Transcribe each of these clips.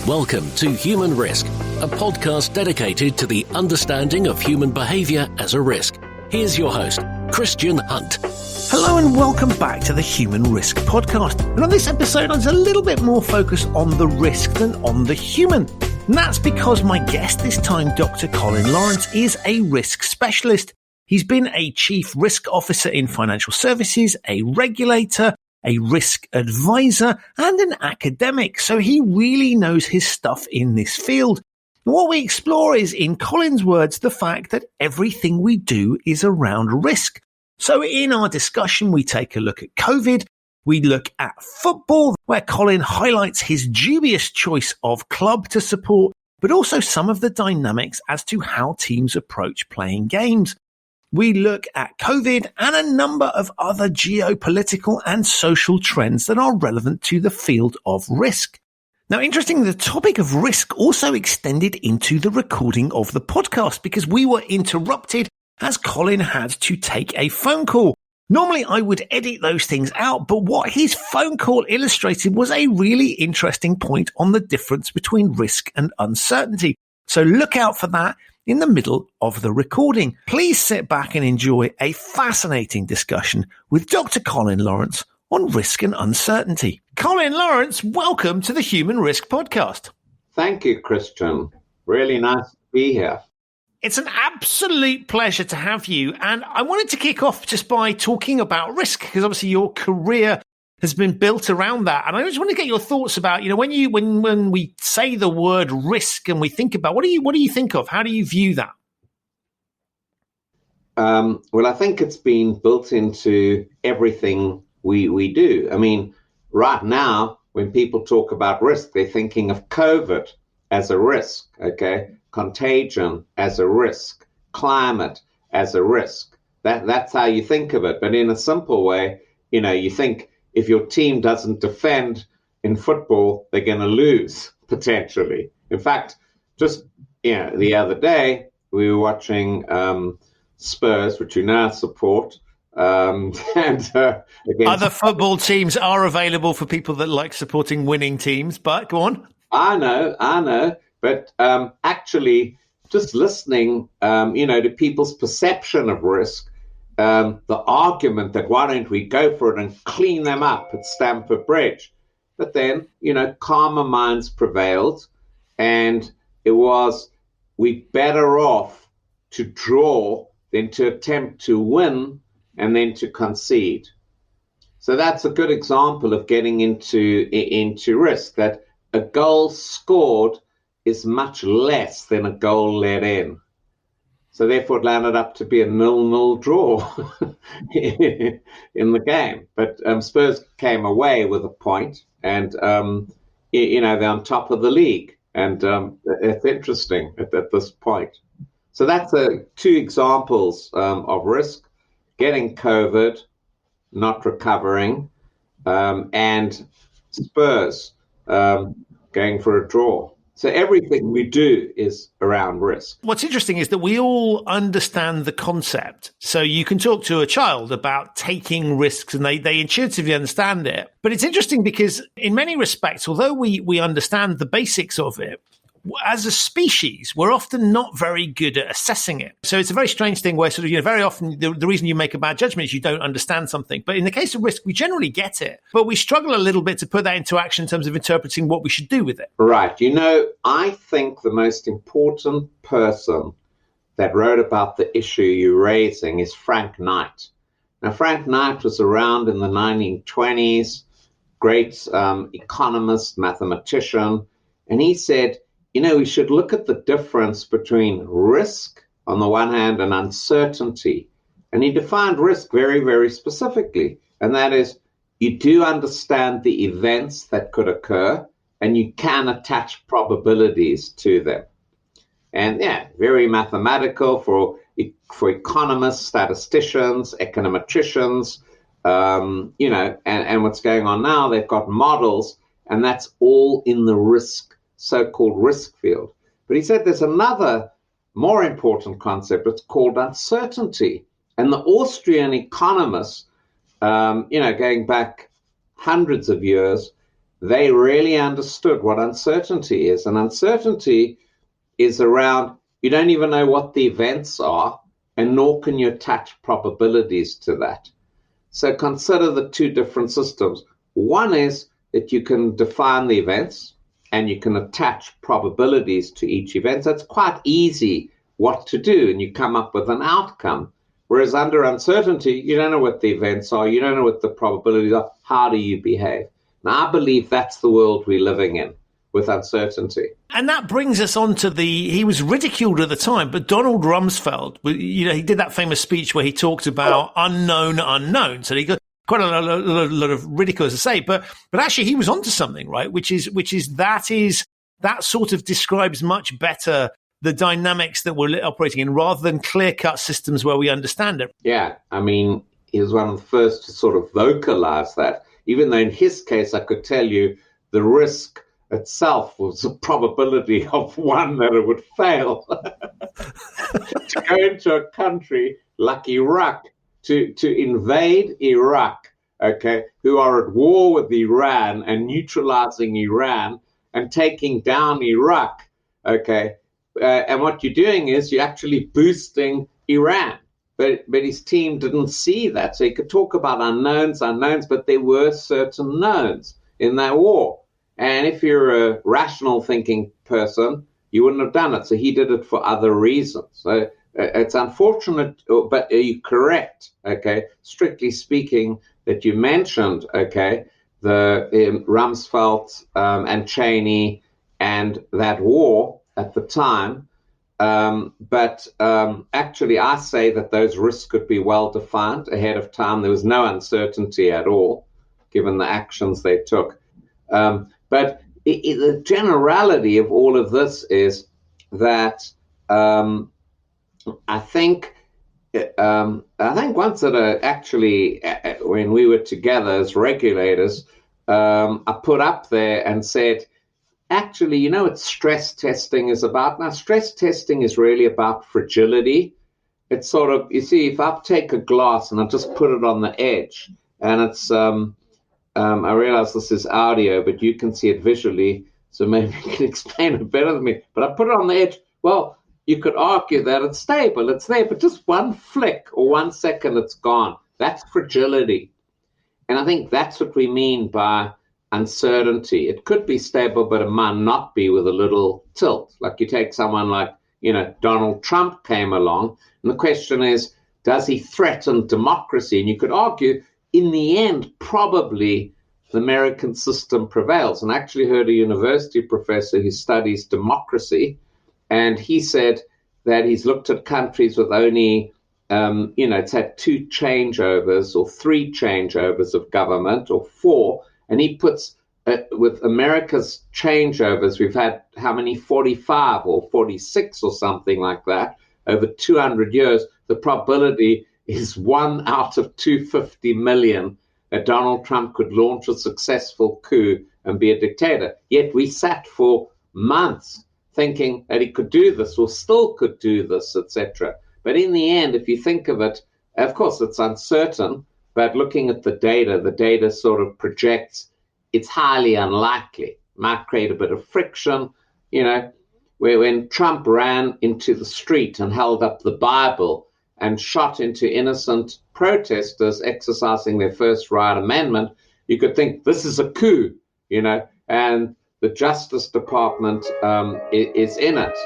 Welcome to Human Risk, a podcast dedicated to the understanding of human behaviour as a risk. Here's your host, Christian Hunt. Hello and welcome back to the Human Risk podcast. And on this episode, there's a little bit more focus on the risk than on the human. And that's because my guest this time, Dr. Colin Lawrence, is a risk specialist. He's been a chief risk officer in financial services, a regulator, a risk advisor, and an academic. So he really knows his stuff in this field. And what we explore is, in Colin's words, the fact that everything we do is around risk. So in our discussion, we take a look at COVID. We look at football, where Colin highlights his dubious choice of club to support, but also some of the dynamics as to how teams approach playing games. We look at COVID and a number of other geopolitical and social trends that are relevant to the field of risk. Now, interestingly, the topic of risk also extended into the recording of the podcast because we were interrupted as Colin had to take a phone call. Normally, I would edit those things out, but what his phone call illustrated was a really interesting point on the difference between risk and uncertainty. So look out for that in the middle of the recording. Please sit back and enjoy a fascinating discussion with Dr. Colin Lawrence on risk and uncertainty. Colin Lawrence, welcome to the Human Risk podcast. Thank you, Christian. Really nice to be here. It's an absolute pleasure to have you. And I wanted to kick off just by talking about risk, because obviously your career has been built around that. And I just want to get your thoughts about, when we say the word risk and we think about, what do you think of? How do you view that? Well, I think it's been built into everything we do. I mean, right now, when people talk about risk, they're thinking of COVID as a risk, okay? Contagion as a risk, climate as a risk. That's how you think of it. But in a simple way, you think if your team doesn't defend in football, they're going to lose potentially. In fact, just the other day, we were watching Spurs, which you now support. Other football teams are available for people that like supporting winning teams, but go on. I know. But actually, just listening, to people's perception of risk, the argument that why don't we go for it and clean them up at Stamford Bridge. But then, calmer minds prevailed, and it was we better off to draw than to attempt to win and then to concede. So that's a good example of getting into risk, that a goal scored is much less than a goal let in. So therefore it landed up to be a 0-0 draw in the game. But Spurs came away with a point, and they're on top of the league. And it's interesting at this point. So that's two examples of risk: getting COVID, not recovering, and Spurs going for a draw. So everything we do is around risk. What's interesting is that we all understand the concept. So you can talk to a child about taking risks and they intuitively understand it. But it's interesting because in many respects, although we understand the basics of it, as a species, we're often not very good at assessing it. So it's a very strange thing where very often the reason you make a bad judgment is you don't understand something. But in the case of risk, we generally get it. But we struggle a little bit to put that into action in terms of interpreting what we should do with it. Right. I think the most important person that wrote about the issue you're raising is Frank Knight. Now, Frank Knight was around in the 1920s, great economist, mathematician, and he said, we should look at the difference between risk on the one hand and uncertainty. And he defined risk very, very specifically. And that is, you do understand the events that could occur and you can attach probabilities to them. And very mathematical for economists, statisticians, econometricians, and what's going on now, they've got models, and that's all in the so-called risk field. But he said there's another more important concept. It's called uncertainty. And the Austrian economists, going back hundreds of years, they really understood what uncertainty is. And uncertainty is around, you don't even know what the events are, and nor can you attach probabilities to that. So consider the two different systems. One is that you can define the events and you can attach probabilities to each event. So it's quite easy what to do, and you come up with an outcome. Whereas under uncertainty, you don't know what the events are, you don't know what the probabilities are. How do you behave? Now, I believe that's the world we're living in with uncertainty. And that brings us on to he was ridiculed at the time, but Donald Rumsfeld, he did that famous speech where he talked about unknown unknowns. So he got quite a lot of ridicule, as I say, but actually he was onto something, right? Which is that sort of describes much better the dynamics that we're operating in rather than clear-cut systems where we understand it. Yeah, I mean, he was one of the first to sort of vocalize that, even though in his case, I could tell you the risk itself was a probability of one that it would fail. To go into a country like Iraq, to invade Iraq, okay, who are at war with Iran and neutralizing Iran and taking down Iraq, okay, and what you're doing is you're actually boosting Iran. But his team didn't see that. So he could talk about unknowns, but there were certain knowns in that war. And if you're a rational thinking person, you wouldn't have done it. So he did it for other reasons. So it's unfortunate, but you're correct, okay, strictly speaking, that you mentioned, okay, the Rumsfeld and Cheney and that war at the time. But actually, I say that those risks could be well defined ahead of time. There was no uncertainty at all, given the actions they took. But the generality of all of this is that I think once that actually, when we were together as regulators, I put up there and said, actually, what stress testing is about? Now, stress testing is really about fragility. It's sort of, you see, if I take a glass and I just put it on the edge, and it's, I realize this is audio, but you can see it visually, so maybe you can explain it better than me. But I put it on the edge. Well, you could argue that it's stable, it's there, but just one flick or 1 second, it's gone. That's fragility. And I think that's what we mean by uncertainty. It could be stable, but it might not be, with a little tilt. Like you take someone like, Donald Trump came along, and the question is, does he threaten democracy? And you could argue, in the end, probably the American system prevails. And I actually heard a university professor who studies democracy, and he said that he's looked at countries with only, it's had 2 changeovers or 3 changeovers of government, or 4, and he puts, with America's changeovers, we've had how many, 45 or 46 or something like that, over 200 years. The probability is 1 out of 250 million that Donald Trump could launch a successful coup and be a dictator. Yet we sat for months thinking that he could do this or still could do this, etc. But in the end, if you think of it, of course, it's uncertain, but looking at the data sort of projects it's highly unlikely. Might create a bit of friction, where when Trump ran into the street and held up the Bible and shot into innocent protesters exercising their first right amendment, you could think this is a coup, and the Justice Department is in it.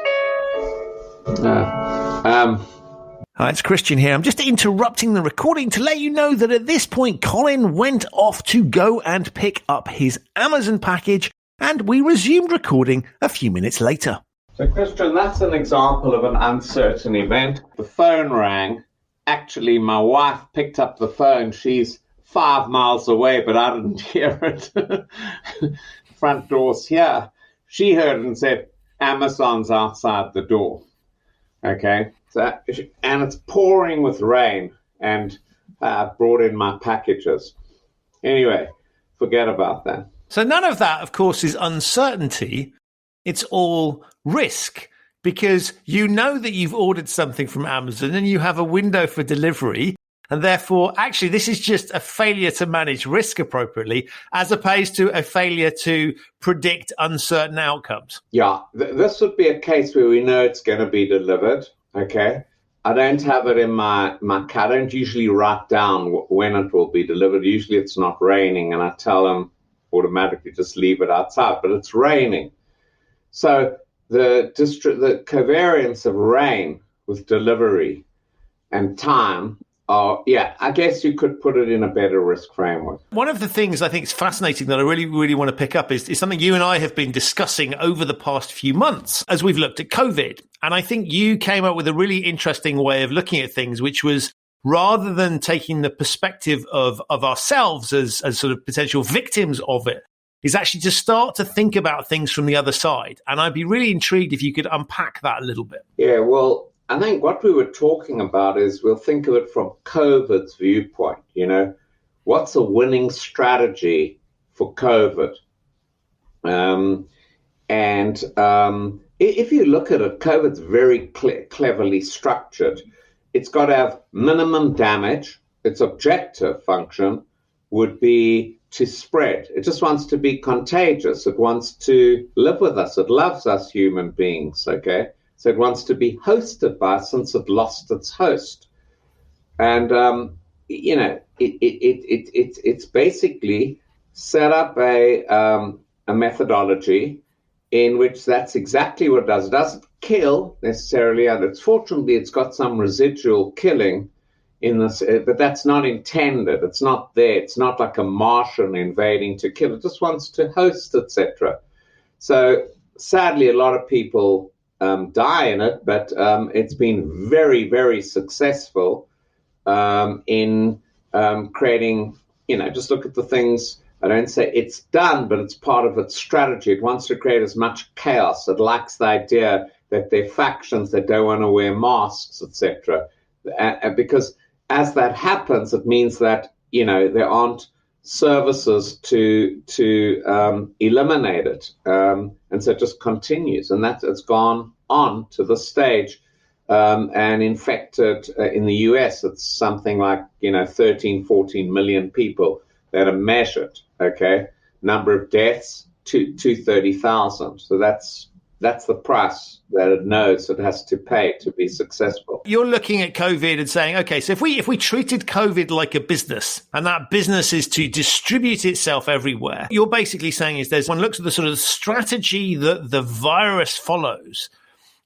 Hi, it's Christian here. I'm just interrupting the recording to let you know that at this point, Colin went off to go and pick up his Amazon package, and we resumed recording a few minutes later. So, Christian, that's an example of an uncertain event. The phone rang. Actually, my wife picked up the phone. She's 5 miles away, but I didn't hear it. Front door's here. She heard it and said, Amazon's outside the door. Okay. So, and it's pouring with rain, and I brought in my packages. Anyway, forget about that. So none of that, of course, is uncertainty. It's all risk, because you know that you've ordered something from Amazon and you have a window for delivery, And therefore, actually, this is just a failure to manage risk appropriately, as opposed to a failure to predict uncertain outcomes. Yeah, this would be a case where we know it's going to be delivered. Okay. I don't have it in my car. I don't usually write down when it will be delivered. Usually it's not raining, and I tell them automatically just leave it outside, but it's raining. So the covariance of rain with delivery and time I guess you could put it in a better risk framework. One of the things I think is fascinating that I really, really want to pick up is something you and I have been discussing over the past few months as we've looked at COVID. And I think you came up with a really interesting way of looking at things, which was rather than taking the perspective of ourselves as sort of potential victims of it, is actually to start to think about things from the other side. And I'd be really intrigued if you could unpack that a little bit. Yeah, well, I think what we were talking about is we'll think of it from COVID's viewpoint. What's a winning strategy for COVID? If you look at it, COVID's very cleverly structured. It's got to have minimum damage. Its objective function would be to spread. It just wants to be contagious. It wants to live with us. It loves us human beings, okay? So it wants to be hosted by us since it lost its host. And, it's basically set up a methodology in which that's exactly what it does. It doesn't kill necessarily, and fortunately it's got some residual killing in this, but that's not intended. It's not there. It's not like a Martian invading to kill. It just wants to host, etc. So sadly, a lot of people die in it, but it's been very, very successful in creating, just look at the things. I don't say it's done, but it's part of its strategy. It wants to create as much chaos. It likes the idea that there are factions that don't want to wear masks, etc. Because as that happens, it means that, there aren't services to eliminate it. And so it just continues. And it's gone on to the stage. And infected in the US, it's something like, 13, 14 million people that are measured, okay? Number of deaths, 230,000. So that's the price that it knows it has to pay to be successful. You're looking at COVID and saying, okay, so if we treated COVID like a business, and that business is to distribute itself everywhere, you're basically saying is one looks at the sort of strategy that the virus follows,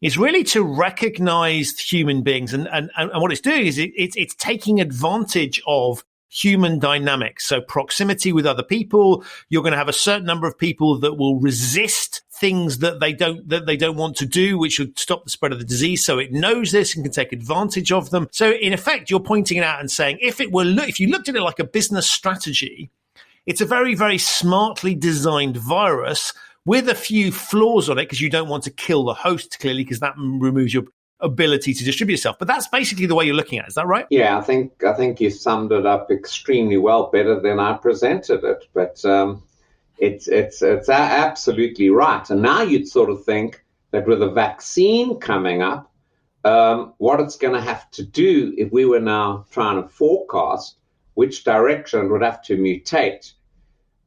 is really to recognize human beings. And what it's doing is it's taking advantage of human dynamics. So proximity with other people, you're going to have a certain number of people that will resist things that they don't want to do, which would stop the spread of the disease. So it knows this and can take advantage of them. So in effect, you're pointing it out and saying, if you looked at it like a business strategy, it's a very, very smartly designed virus with a few flaws on it, because you don't want to kill the host, clearly, because that removes your ability to distribute yourself. But that's basically the way you're looking at it. Is that right? Yeah, I think you summed it up extremely well, better than I presented it. But it's absolutely right. And now you'd sort of think that with a vaccine coming up, what it's going to have to do, if we were now trying to forecast which direction it would have to mutate.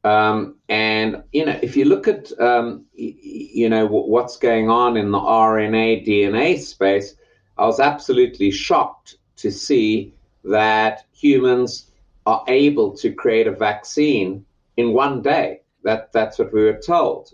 And, if you look at, what's going on in the RNA, DNA space, I was absolutely shocked to see that humans are able to create a vaccine in one day. That's what we were told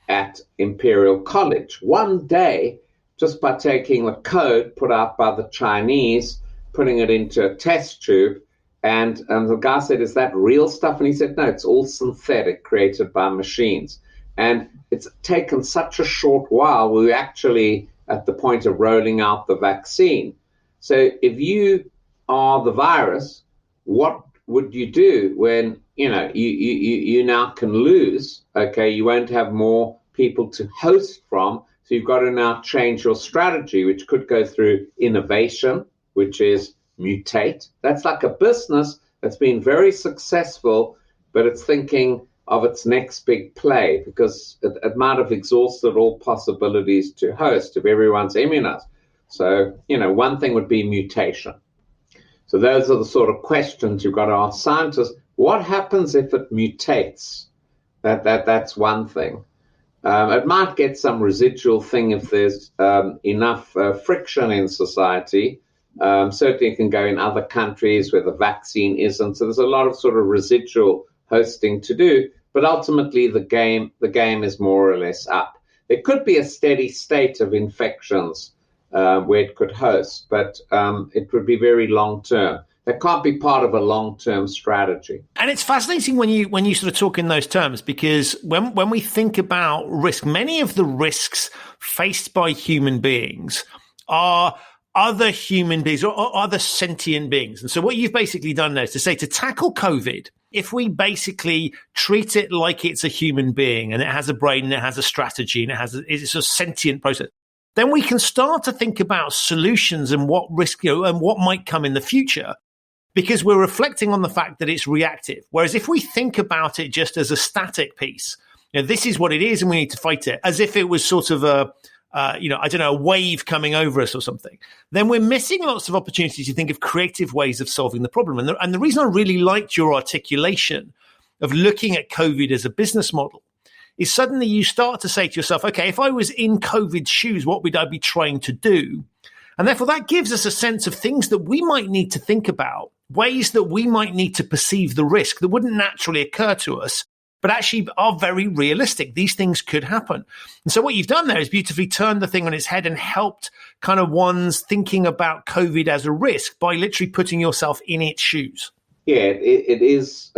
at Imperial College. One day, just by taking the code put out by the Chinese, putting it into a test tube. And the guy said, is that real stuff? And he said, no, it's all synthetic, created by machines. And it's taken such a short while. We're actually at the point of rolling out the vaccine. So if you are the virus, what would you do when, you now can lose? Okay, you won't have more people to host from. So you've got to now change your strategy, which could go through innovation, which is mutate. That's like a business that's been very successful, but it's thinking of its next big play because it might have exhausted all possibilities to host if everyone's immunized. So, one thing would be mutation. So those are the sort of questions you've got to ask scientists. What happens if it mutates? That's one thing. It might get some residual thing if there's enough friction in society. Certainly it can go in other countries where the vaccine isn't. So there's a lot of sort of residual hosting to do. But ultimately, the game is more or less up. There could be a steady state of infections where it could host, but it would be very long term. That can't be part of a long-term strategy. And it's fascinating when you sort of talk in those terms, because when we think about risk, many of the risks faced by human beings are other human beings or other sentient beings. And so what you've basically done there is to say, to tackle COVID, if we basically treat it like it's a human being and it has a brain and it has a strategy and it's a sentient process, then we can start to think about solutions and what risk, and what might come in the future, because we're reflecting on the fact that it's reactive. Whereas if we think about it just as a static piece, this is what it is and we need to fight it, as if it was sort of a wave coming over us or something, then we're missing lots of opportunities to think of creative ways of solving the problem. And the reason I really liked your articulation of looking at COVID as a business model is suddenly you start to say to yourself, okay, if I was in COVID's shoes, what would I be trying to do? And therefore that gives us a sense of things that we might need to think about, ways that we might need to perceive the risk that wouldn't naturally occur to us, but actually are very realistic. These things could happen. And so what you've done there is beautifully turned the thing on its head and helped kind of one's thinking about COVID as a risk by literally putting yourself in its shoes. Yeah, it is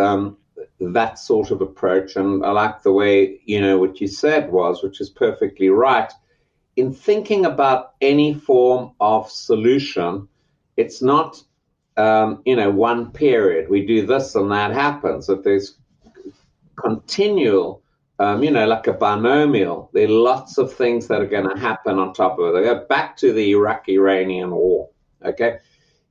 that sort of approach. And I like the way, what you said was, which is perfectly right. In thinking about any form of solution, it's not, one period. We do this and that happens. If there's continual, like a binomial, there are lots of things that are going to happen on top of it. They go back to the Iraq-Iranian war, okay?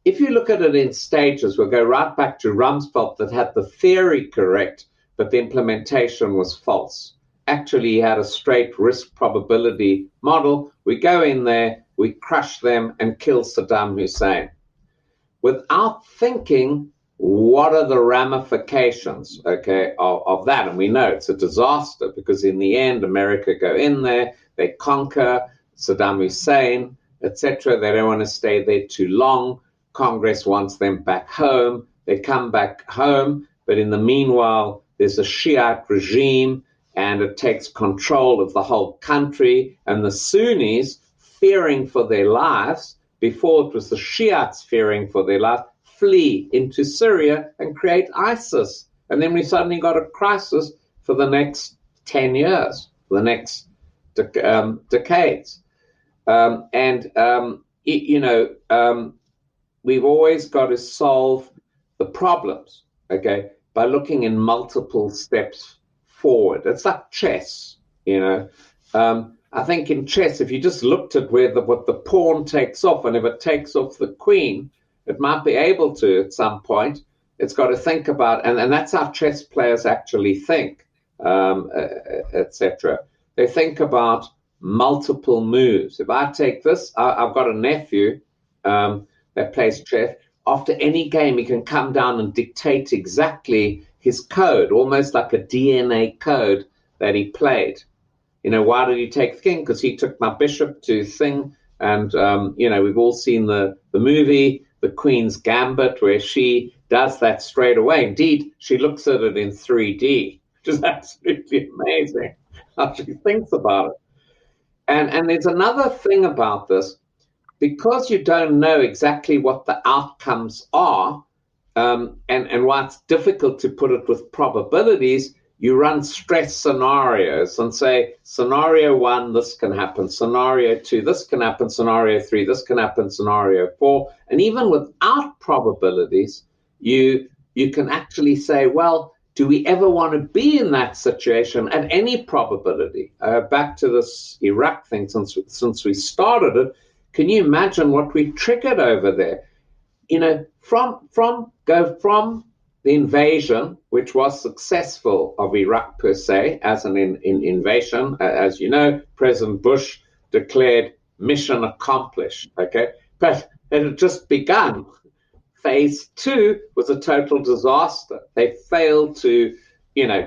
If you look at it in stages, we'll go right back to Rumsfeld that had the theory correct, but the implementation was false. Actually, he had a straight risk probability model. We go in there, we crush them and kill Saddam Hussein. Without thinking, what are the ramifications, okay, of that? And we know it's a disaster because in the end, America go in there, they conquer Saddam Hussein, etc. They don't want to stay there too long. Congress wants them back home. They come back home, but in the meanwhile, there's a Shiite regime and it takes control of the whole country. And the Sunnis, fearing for their lives, before it was the Shiites fearing for their lives, flee into Syria and create ISIS. And then we suddenly got a crisis for the next 10 years, the next decades. We've always got to solve the problems, okay, by looking in multiple steps forward. It's like chess, I think in chess, if you just looked at what the pawn takes off, and if it takes off the queen, it might be able to at some point. It's got to think about, and that's how chess players actually think, etc. They think about multiple moves. If I take this, I've got a nephew that plays chess. After any game, he can come down and dictate exactly his code, almost like a DNA code that he played. Why did he take the king? Because he took my bishop to thing. And, we've all seen the movie, The Queen's Gambit, where she does that straight away. Indeed, she looks at it in 3D, which is absolutely amazing how she thinks about it. And there's another thing about this. Because you don't know exactly what the outcomes are, and why it's difficult to put it with probabilities, you run stress scenarios and say, scenario 1, this can happen. Scenario 2, this can happen. Scenario 3, this can happen. Scenario 4. And even without probabilities, you can actually say, well, do we ever want to be in that situation at any probability? Back to this Iraq thing, since we started it, can you imagine what we triggered over there? From the invasion, which was successful, of Iraq per se, as an invasion, as you know, President Bush declared mission accomplished, okay? But it had just begun. Phase 2 was a total disaster. They failed to,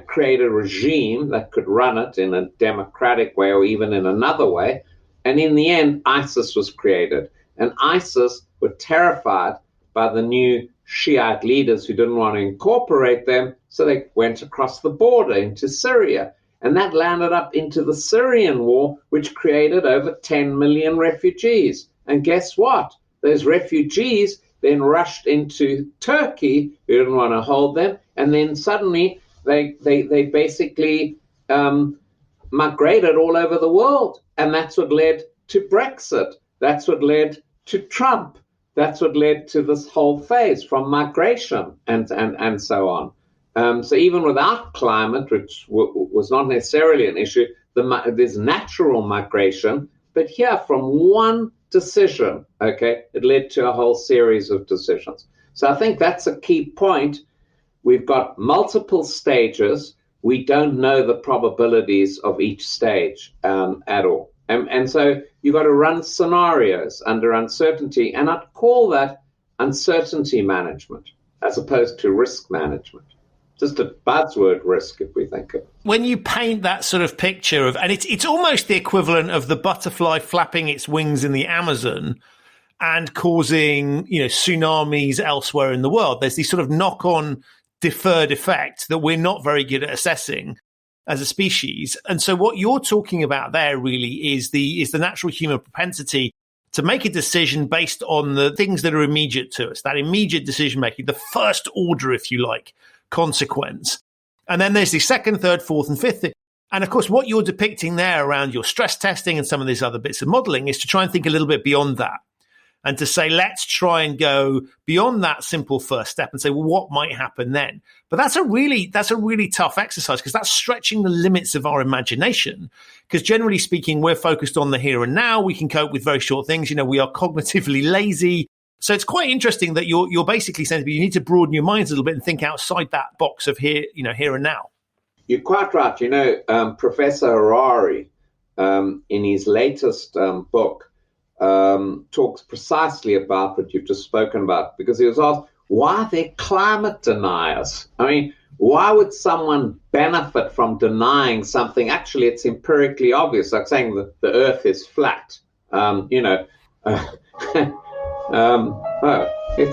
create a regime that could run it in a democratic way or even in another way. And in the end, ISIS was created. And ISIS were terrified by the new Shiite leaders who didn't want to incorporate them, so they went across the border into Syria. And that landed up into the Syrian war, which created over 10 million refugees. And guess what? Those refugees then rushed into Turkey, who didn't want to hold them, and then suddenly they basically migrated all over the world. And that's what led to Brexit. That's what led to Trump. That's what led to this whole phase from migration and so on. So even without climate, which was not necessarily an issue, there's natural migration. But here, from one decision, it led to a whole series of decisions. So I think that's a key point. We've got multiple stages. We don't know the probabilities of each stage at all. And so you've got to run scenarios under uncertainty. And I'd call that uncertainty management as opposed to risk management. Just a buzzword, risk, if we think of it. When you paint that sort of picture of, and it's almost the equivalent of the butterfly flapping its wings in the Amazon and causing, tsunamis elsewhere in the world. There's these sort of knock-on deferred effect that we're not very good at assessing as a species. And so what you're talking about there really is the natural human propensity to make a decision based on the things that are immediate to us, that immediate decision making, the first order, if you like, consequence. And then there's the second, third, fourth, and fifth. And of course, what you're depicting there around your stress testing and some of these other bits of modeling is to try and think a little bit beyond that. And to say, let's try and go beyond that simple first step and say, well, what might happen then? But that's a really tough exercise because that's stretching the limits of our imagination. Because generally speaking, we're focused on the here and now. We can cope with very short things. We are cognitively lazy. So it's quite interesting that you're basically saying you need to broaden your minds a little bit and think outside that box of here and now. You're quite right. Professor Harari, in his latest book, talks precisely about what you've just spoken about, because he was asked, why are there climate deniers? I mean, why would someone benefit from denying something? Actually, it's empirically obvious, like saying that the earth is flat. Let's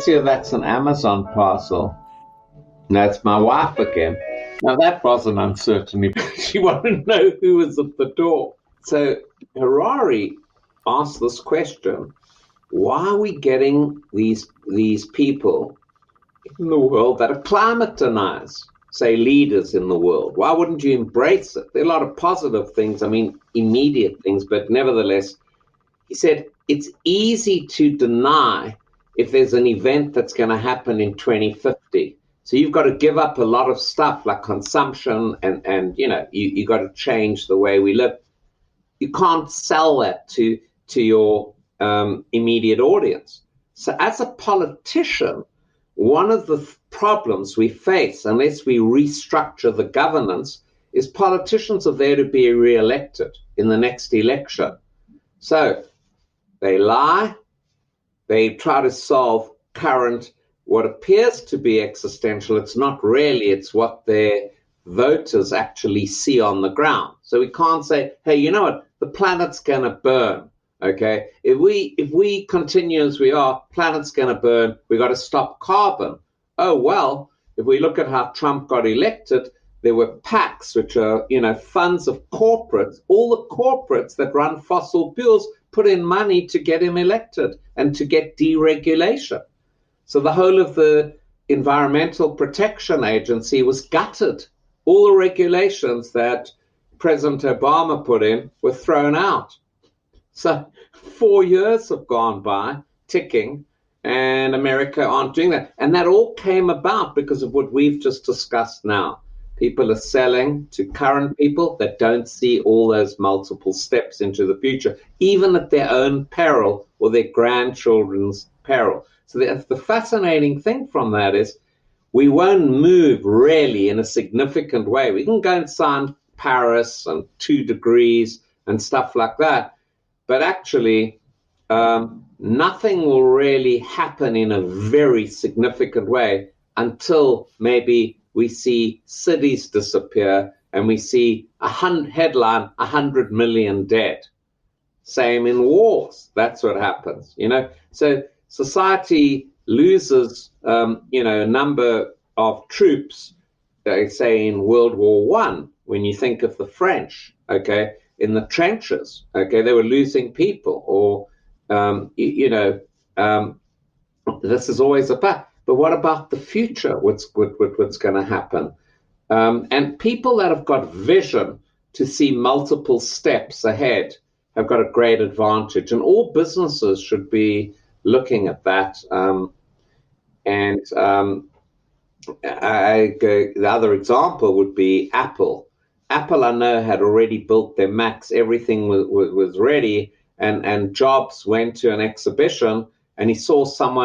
see if that's an Amazon parcel. No, it's my wife again. Now, that wasn't uncertainty. She wanted to know who was at the door. So Harari asked this question: why are we getting these people in the world that are climate deniers, say leaders in the world? Why wouldn't you embrace it? There are a lot of positive things, immediate things, but nevertheless, he said, it's easy to deny if there's an event that's going to happen in 2050. So you've got to give up a lot of stuff like consumption and you got to change the way we live. You can't sell that to your immediate audience. So as a politician, one of the problems we face, unless we restructure the governance, is politicians are there to be re-elected in the next election. So they lie, they try to solve current, what appears to be existential. It's not really, it's what their voters actually see on the ground. So we can't say, hey, you know what, the planet's going to burn. Okay, if we continue as we are, planet's going to burn. We got to stop carbon. Oh well, if we look at how Trump got elected, there were PACs, which are funds of corporates. All the corporates that run fossil fuels put in money to get him elected and to get deregulation. So the whole of the Environmental Protection Agency was gutted. All the regulations that President Obama put in were thrown out. So 4 years have gone by, ticking, and America aren't doing that. And that all came about because of what we've just discussed now. People are selling to current people that don't see all those multiple steps into the future, even at their own peril or their grandchildren's peril. So the fascinating thing from that is we won't move really in a significant way. We can go and sign Paris and 2 degrees and stuff like that. But actually, nothing will really happen in a very significant way until maybe we see cities disappear and we see headline 100 million dead. Same in wars. That's what happens, So society loses, a number of troops, say in World War I, when you think of the French, okay, in the trenches, okay, they were losing people, or, this is always about. But what about the future? What's going to happen? And people that have got vision to see multiple steps ahead have got a great advantage. And all businesses should be looking at that. The other example would be Apple. Apple, I know, had already built their Macs. Everything was ready. And Jobs went to an exhibition, and he saw some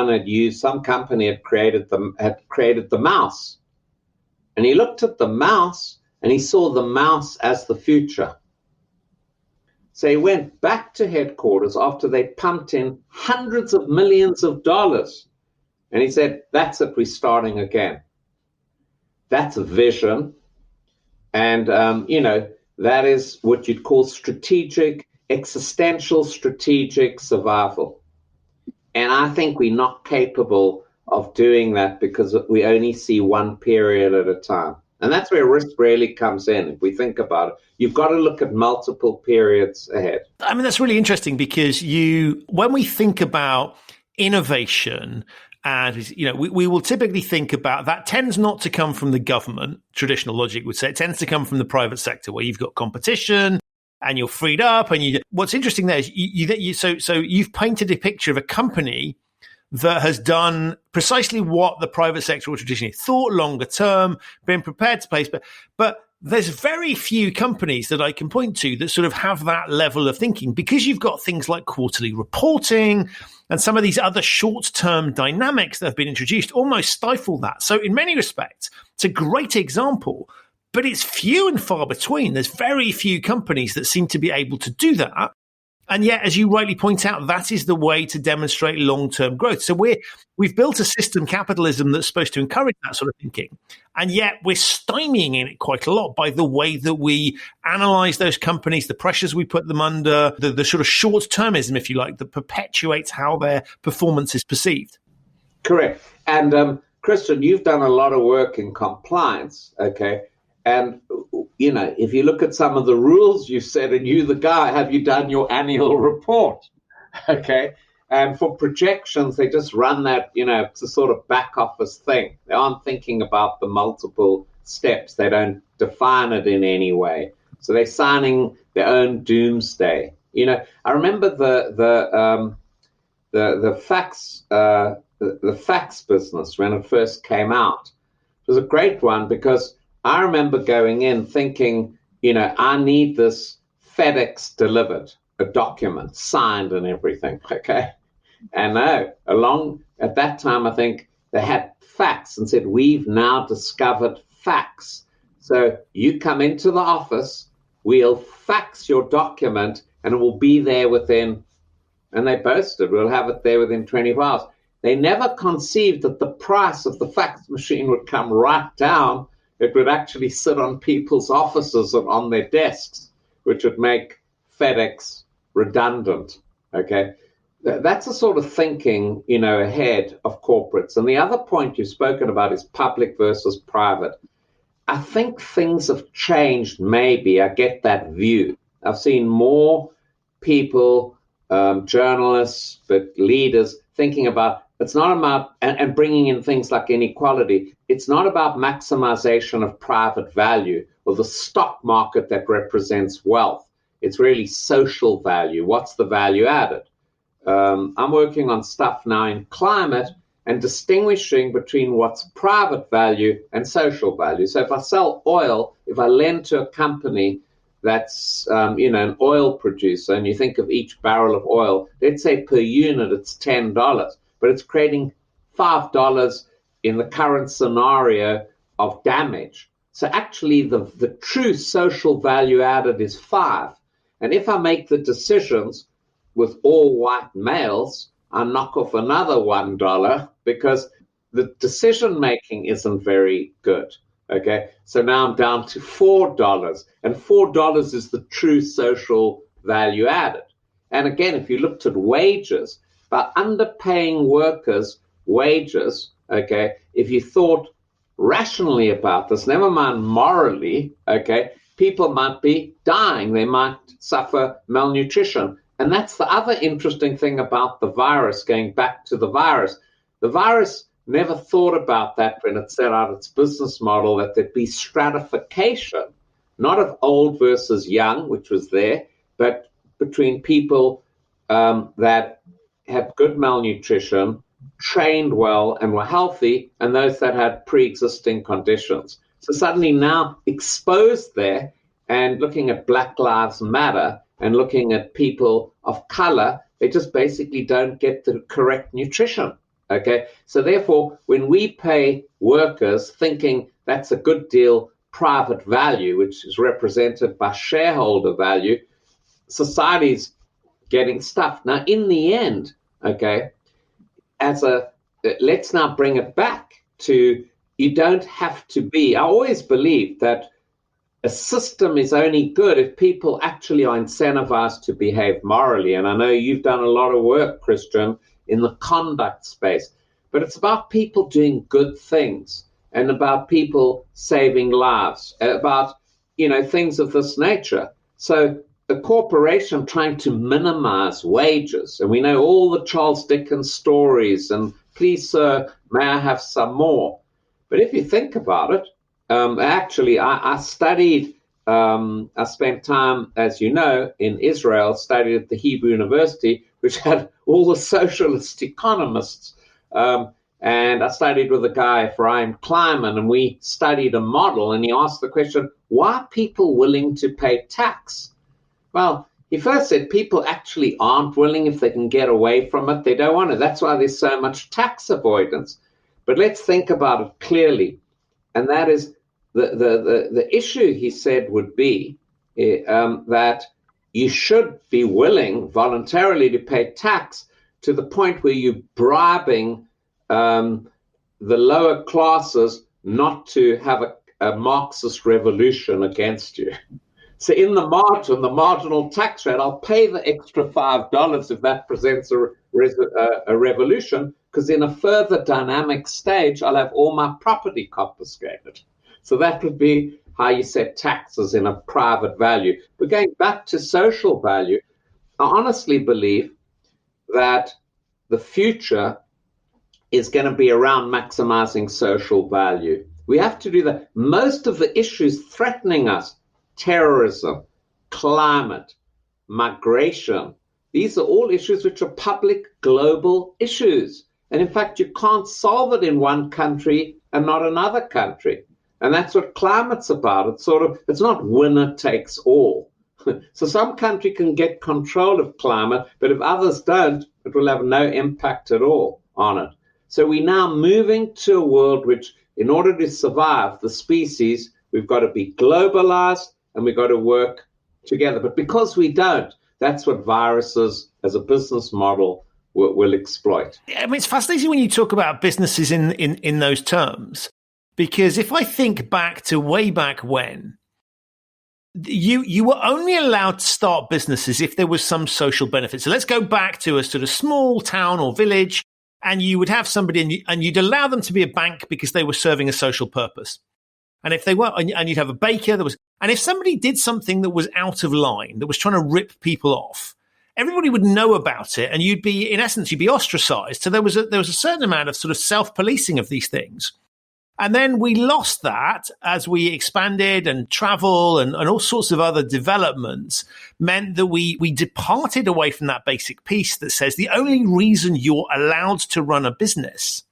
company had created the mouse. And he looked at the mouse, and he saw the mouse as the future. So he went back to headquarters after they pumped in hundreds of millions of dollars. And he said, that's it, we're starting again. That's a vision. And, that is what you'd call existential strategic survival. And I think we're not capable of doing that because we only see one period at a time. And that's where risk really comes in. If we think about it, you've got to look at multiple periods ahead. I mean, that's really interesting because when we think about innovation, and we will typically think about that tends not to come from the government. Traditional logic would say it tends to come from the private sector, where you've got competition and you're freed up. And what's interesting there is you've painted a picture of a company that has done precisely what the private sector would traditionally thought, longer term, been prepared to place. But there's very few companies that I can point to that sort of have that level of thinking, because you've got things like quarterly reporting and some of these other short-term dynamics that have been introduced almost stifle that. So in many respects, it's a great example, but it's few and far between. There's very few companies that seem to be able to do that. And yet, as you rightly point out, that is the way to demonstrate long-term growth. So we've built a system, capitalism, that's supposed to encourage that sort of thinking. And yet we're stymieing it quite a lot by the way that we analyze those companies, the pressures we put them under, the sort of short-termism, if you like, that perpetuates how their performance is perceived. Correct. And Christian, you've done a lot of work in compliance, okay? And, if you look at some of the rules you've said, and you, the guy, have you done your annual report? Okay. And for projections, they just run that, it's a sort of back office thing. They aren't thinking about the multiple steps. They don't define it in any way. So they're signing their own doomsday. I remember the fax business when it first came out. It was a great one because I remember going in thinking, I need this FedEx delivered, a document signed and everything, okay? And along at that time, I think they had fax and said, we've now discovered fax. So you come into the office, we'll fax your document and it will be there within, and they boasted, we'll have it there within 24 hours. They never conceived that the price of the fax machine would come right down. It would actually sit on people's offices and on their desks, which would make FedEx redundant, okay? That's the sort of thinking, ahead of corporates. And the other point you've spoken about is public versus private. I think things have changed, maybe. I get that view. I've seen more people, journalists, but leaders, thinking about it's not about, and bringing in things like inequality, it's not about maximization of private value or the stock market that represents wealth. It's really social value. What's the value added? I'm working on stuff now in climate and distinguishing between what's private value and social value. So if I sell oil, if I lend to a company that's, an oil producer, and you think of each barrel of oil, let's say per unit it's $10, but it's creating $5 in the current scenario of damage. So actually the true social value added is $5. And if I make the decisions with all white males, I knock off another $1 because the decision making isn't very good. Okay, so now I'm down to $4, and $4 is the true social value added. And again, if you looked at wages, by underpaying workers' wages, okay, if you thought rationally about this, never mind morally, okay, people might be dying, they might suffer malnutrition. And that's the other interesting thing about the virus, going back to the virus. The virus never thought about that when it set out its business model, that there'd be stratification, not of old versus young, which was there, but between people that had good malnutrition, trained well, and were healthy, and those that had pre-existing conditions. So suddenly now exposed there, and looking at Black Lives Matter and looking at people of color, they just basically don't get the correct nutrition. Okay, so therefore, when we pay workers thinking that's a good deal private value, which is represented by shareholder value, society's getting stuffed. Now, in the end, okay, let's now bring it back to, you don't have to be, I always believe that a system is only good if people actually are incentivized to behave morally. And I know you've done a lot of work, Christian, in the conduct space, but it's about people doing good things and about people saving lives, about, things of this nature. So a corporation trying to minimize wages, and we know all the Charles Dickens stories, and please, sir, may I have some more? But if you think about it, actually, I studied, I spent time, as you know, in Israel, studied at the Hebrew University, which had all the socialist economists. And I studied with a guy, Ephraim Kleiman, and we studied a model, and he asked the question, why are people willing to pay tax? Well, he first said people actually aren't willing if they can get away from it. They don't want to. That's why there's so much tax avoidance. But let's think about it clearly. And that is the issue, he said, would be that you should be willing voluntarily to pay tax to the point where you're bribing the lower classes not to have a Marxist revolution against you. So in the marginal tax rate, I'll pay the extra $5 if that presents a revolution, because in a further dynamic stage, I'll have all my property confiscated. So that would be how you set taxes in a private value. But going back to social value, I honestly believe that the future is going to be around maximizing social value. We have to do that. Most of the issues threatening us, terrorism, climate, migration, these are all issues which are public global issues. And in fact, you can't solve it in one country and not another country. And that's what climate's about. It's not winner takes all. So some country can get control of climate, but if others don't, it will have no impact at all on it. So we're now moving to a world which, in order to survive the species, we've got to be globalized and we've got to work together. But because we don't, that's what viruses as a business model will exploit. I mean, it's fascinating when you talk about businesses in those terms, because if I think back to way back when, you were only allowed to start businesses if there was some social benefit. So let's go back to a sort of small town or village, and you would have somebody and you'd allow them to be a bank because they were serving a social purpose. And if they were, and you'd have a baker, and if somebody did something that was out of line, that was trying to rip people off, everybody would know about it, and you'd be ostracized. So there was a certain amount of sort of self-policing of these things. And then we lost that as we expanded, and travel and all sorts of other developments meant that we departed away from that basic piece that says the only reason you're allowed to run a business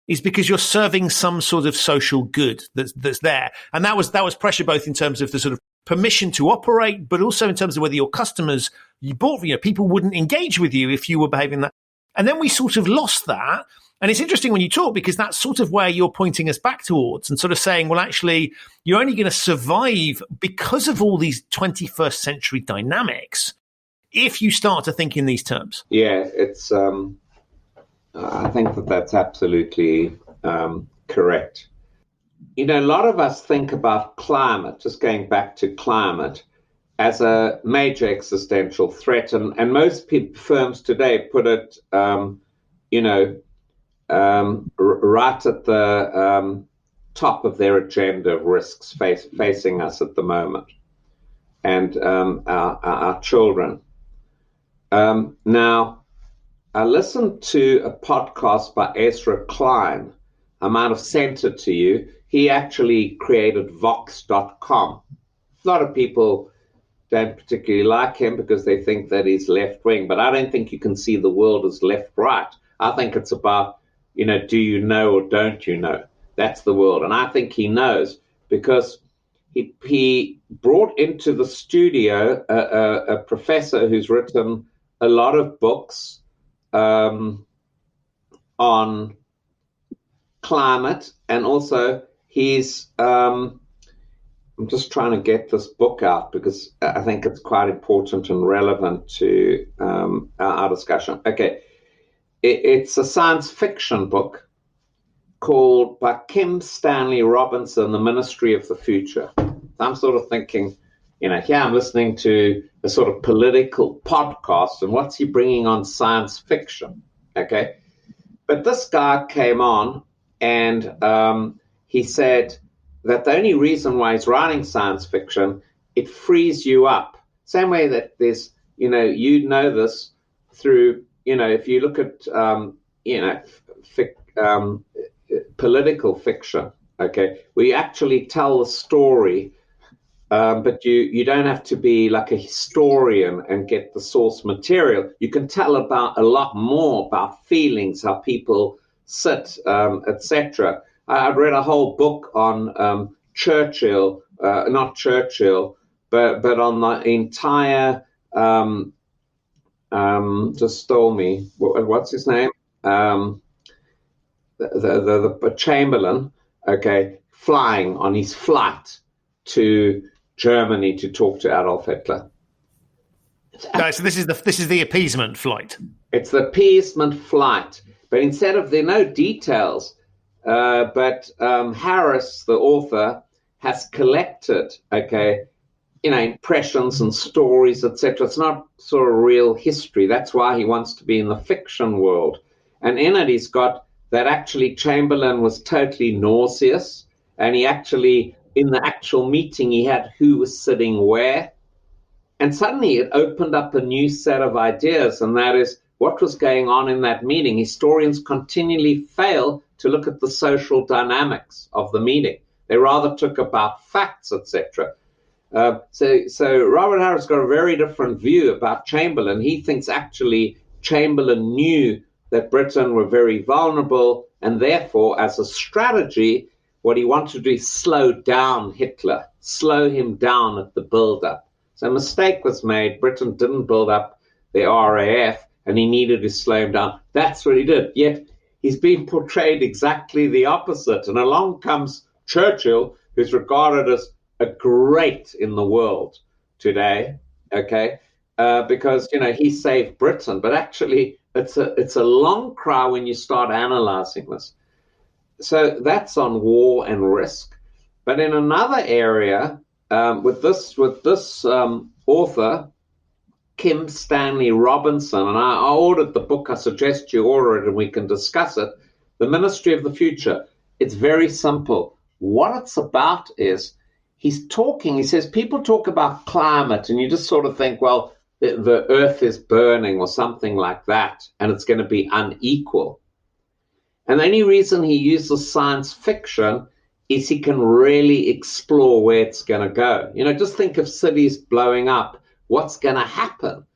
is because you're serving some sort of social good that's there. And that was pressure both in terms of the sort of permission to operate, but also in terms of whether your customers you bought, people wouldn't engage with you if you were behaving that. And then we sort of lost that. And it's interesting when you talk, because that's sort of where you're pointing us back towards and sort of saying, well, actually, you're only going to survive because of all these 21st century dynamics if you start to think in these terms? Yeah, it's. I think that's absolutely correct. A lot of us think about climate, just going back to climate, as a major existential threat, and most firms today put it, right at the top of their agenda of risks facing us at the moment, and our children. Now, I listened to a podcast by Ezra Klein. I might have sent it to you. He actually created Vox.com. A lot of people don't particularly like him because they think that he's left-wing, but I don't think you can see the world as left-right. I think it's about, do you know or don't you know? That's the world. And I think he knows because he brought into the studio a professor who's written a lot of books on climate, and also he's I'm just trying to get this book out because I think it's quite important and relevant to our discussion. Okay, it's a science fiction book called by Kim Stanley Robinson, The Ministry of the Future. I'm sort of thinking, here I'm listening to a sort of political podcast, and what's he bringing on science fiction? Okay. But this guy came on and he said that the only reason why he's writing science fiction, it frees you up. Same way that there's, this through, if you look at, political fiction, okay, where you actually tell the story. But you don't have to be like a historian and get the source material. You can tell about a lot more about feelings, how people sit, etc. I've read a whole book on Churchill, not Churchill, but on the entire. Just stole me. What's his name? The Chamberlain. Okay, flying on his flight to Germany to talk to Adolf Hitler. So this is the appeasement flight. It's the appeasement flight, but instead of there are no details, but Harris, the author, has collected, impressions and stories, etc. It's not sort of real history. That's why he wants to be in the fiction world, and in it he's got that actually Chamberlain was totally nauseous, and he actually, in the actual meeting, he had who was sitting where. And suddenly it opened up a new set of ideas, and that is what was going on in that meeting. Historians continually fail to look at the social dynamics of the meeting. They rather took about facts, etc. So Robert Harris got a very different view about Chamberlain. He thinks actually Chamberlain knew that Britain were very vulnerable, and therefore, as a strategy, what he wanted to do is slow down Hitler, slow him down at the build-up. So a mistake was made. Britain didn't build up the RAF, and he needed to slow him down. That's what he did. Yet he's being portrayed exactly the opposite. And along comes Churchill, who's regarded as a great in the world today, because, he saved Britain. But actually, it's a long cry when you start analyzing this. So that's on war and risk. But in another area, with this author, Kim Stanley Robinson, and I ordered the book. I suggest you order it and we can discuss it. The Ministry of the Future. It's very simple. What it's about is he says people talk about climate and you just sort of think, well, the earth is burning or something like that, and it's going to be unequal. And the only reason he uses science fiction is he can really explore where it's going to go. Just think of cities blowing up. What's going to happen?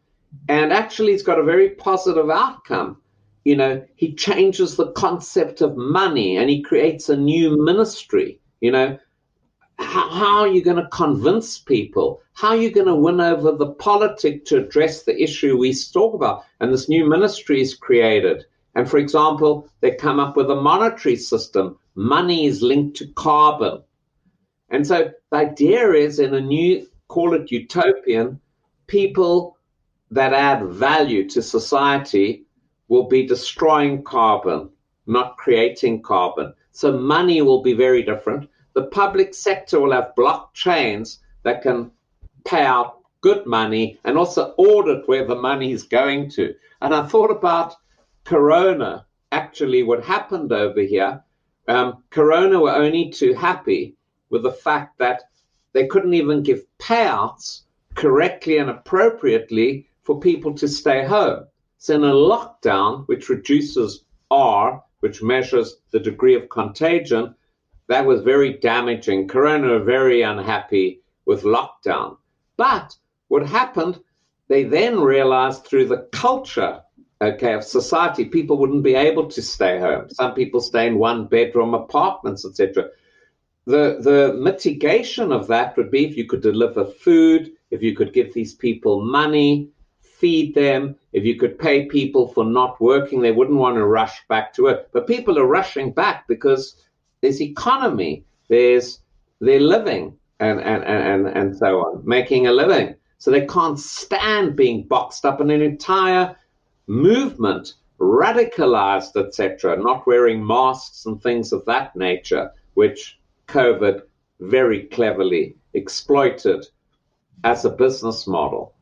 And actually, it's got a very positive outcome. He changes the concept of money and he creates a new ministry. How are you going to convince people? How are you going to win over the politic to address the issue we talk about? And this new ministry is created. And for example, they come up with a monetary system. Money is linked to carbon. And so the idea is in a new, call it utopian, people, that add value to society will be destroying carbon, not creating carbon. So money will be very different. The public sector will have blockchains that can pay out good money and also audit where the money is going to. And I thought about Corona, actually what happened over here. Corona were only too happy with the fact that they couldn't even give payouts correctly and appropriately for people to stay home. So in a lockdown, which reduces R, which measures the degree of contagion, that was very damaging. Corona were very unhappy with lockdown. But what happened, they then realized through the culture, of society, people wouldn't be able to stay home. Some people stay in one-bedroom apartments, etc. The mitigation of that would be if you could deliver food, if you could give these people money, feed them, if you could pay people for not working, they wouldn't want to rush back to work. But people are rushing back because there's economy, they're living and so on, making a living. So they can't stand being boxed up in an entire movement, radicalized, etc., not wearing masks and things of that nature, which COVID very cleverly exploited as a business model.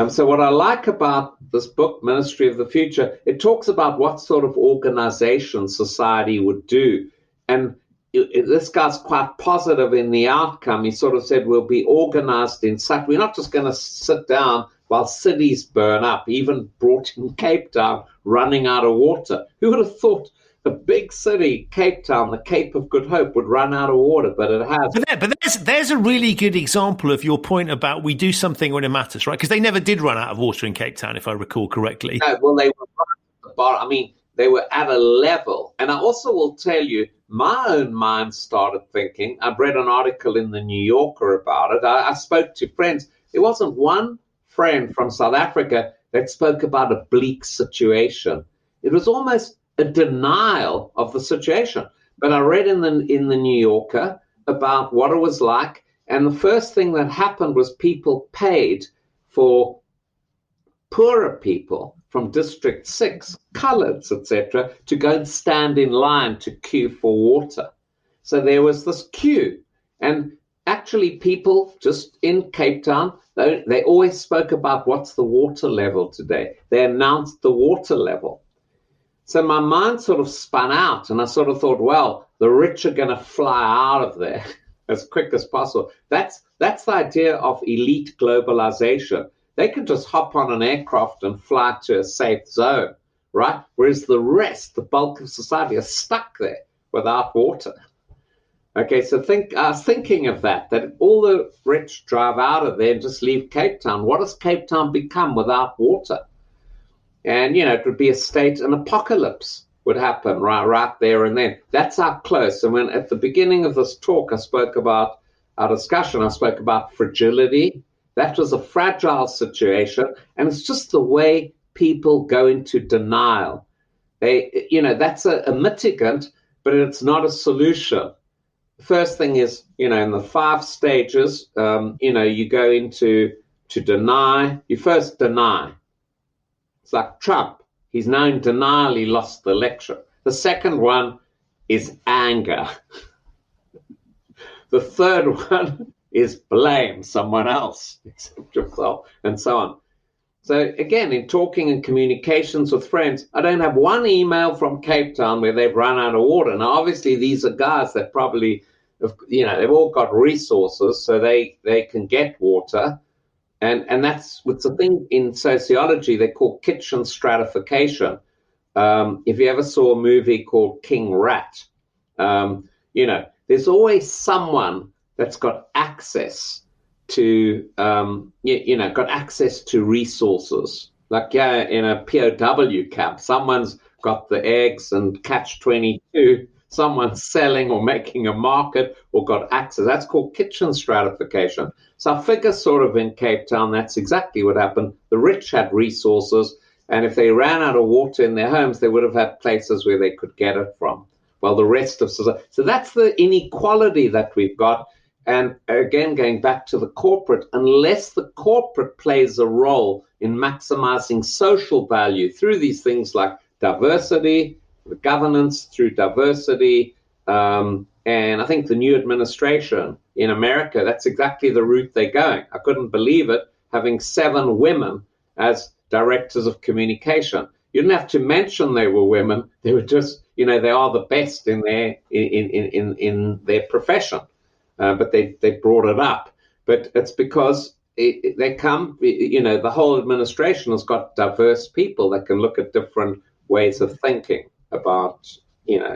So what I like about this book, Ministry of the Future, it talks about what sort of organization society would do. And this guy's quite positive in the outcome. He sort of said, we'll be organized in such, we're not just going to sit down while cities burn up, even brought in Cape Town, running out of water. Who would have thought a big city, Cape Town, the Cape of Good Hope, would run out of water, but it has. But there's a really good example of your point about we do something when it matters, right? Because they never did run out of water in Cape Town, if I recall correctly. No, well, they were at the bottom. I mean, they were at a level. And I also will tell you, my own mind started thinking. I've read an article in the New Yorker about it. I spoke to friends. There wasn't one friend from South Africa that spoke about a bleak situation. It was almost a denial of the situation. But I read in the New Yorker about what it was like, and the first thing that happened was people paid for poorer people from District 6, coloreds, etc., to go and stand in line to queue for water. So there was this queue. And actually people just in Cape Town, they always spoke about what's the water level today. They announced the water level. So my mind sort of spun out, and I sort of thought, well, the rich are going to fly out of there as quick as possible. That's the idea of elite globalization. They can just hop on an aircraft and fly to a safe zone, right? Whereas the rest, the bulk of society, are stuck there without water. Okay, so I was thinking of that all the rich drive out of there and just leave Cape Town. What does Cape Town become without water? And, it would be an apocalypse would happen right there and then. That's how close. And when at the beginning of this talk, I spoke about our discussion, I spoke about fragility. That was a fragile situation. And it's just the way people go into denial. That's a mitigant, but it's not a solution. The first thing is, in the 5 stages, you go into to deny. You first deny. It's like Trump. He's now in denial he lost the election. The second one is anger. The third one is blame someone else except yourself, and so on. So again, in talking and communications with friends, I don't have one email from Cape Town where they've run out of water. Now, obviously, these are guys that probably, they've all got resources, so they can get water. And that's what's the thing in sociology they call kitchen stratification. If you ever saw a movie called King Rat, there's always someone that's got access to, got access to resources. Like in a POW camp, someone's got the eggs and catch-22. Someone's selling or making a market or got access. That's called kitchen stratification. So I figure sort of in Cape Town, that's exactly what happened. The rich had resources, and if they ran out of water in their homes, they would have had places where they could get it from. Well, the rest of society. So that's the inequality that we've got. And again, going back to the corporate, unless the corporate plays a role in maximizing social value through these things like diversity, the governance through diversity, and I think the new administration in America, that's exactly the route they're going. I couldn't believe it, having 7 women as directors of communication. You didn't have to mention they were women. They were just, they are the best in their profession. But they brought it up. But it's because they come, the whole administration has got diverse people that can look at different ways of thinking about,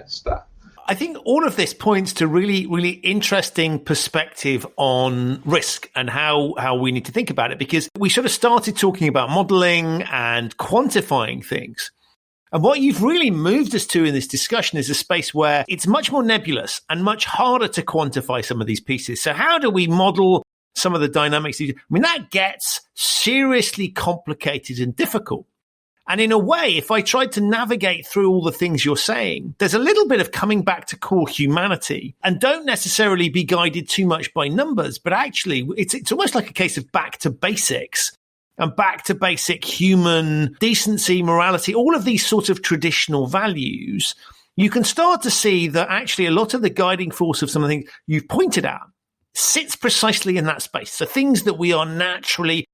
stuff. I think all of this points to really, really interesting perspective on risk and how we need to think about it, because we sort of started talking about modeling and quantifying things. And what you've really moved us to in this discussion is a space where it's much more nebulous and much harder to quantify some of these pieces. So how do we model some of the dynamics? I mean, that gets seriously complicated and difficult. And in a way, if I tried to navigate through all the things you're saying, there's a little bit of coming back to core humanity and don't necessarily be guided too much by numbers, but actually it's almost like a case of back to basics and back to basic human decency, morality, all of these sorts of traditional values. You can start to see that actually a lot of the guiding force of some of the things you've pointed out sits precisely in that space. So things that we naturally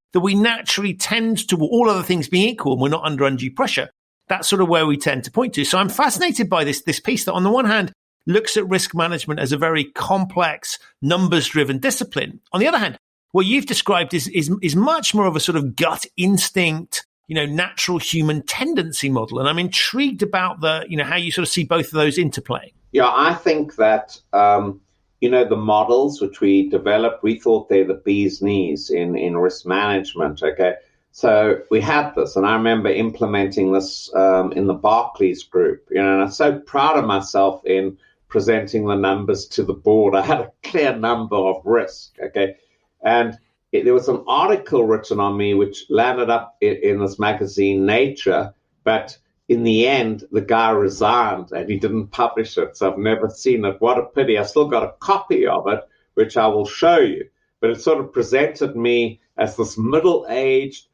tend to, all other things being equal, and we're not under undue pressure. That's sort of where we tend to point to. So I'm fascinated by this piece that on the one hand looks at risk management as a very complex, numbers-driven discipline. On the other hand, what you've described is much more of a sort of gut instinct, natural human tendency model. And I'm intrigued about how you sort of see both of those interplay. Yeah, I think that, the models which we developed, we thought they're the bee's knees in risk management, okay? So we had this, and I remember implementing this in the Barclays group, and I'm so proud of myself in presenting the numbers to the board. I had a clear number of risk, okay? And there was an article written on me which landed up in this magazine, Nature, but in the end, the guy resigned and he didn't publish it. So I've never seen it. What a pity. I still got a copy of it, which I will show you. But it sort of presented me as this middle-aged,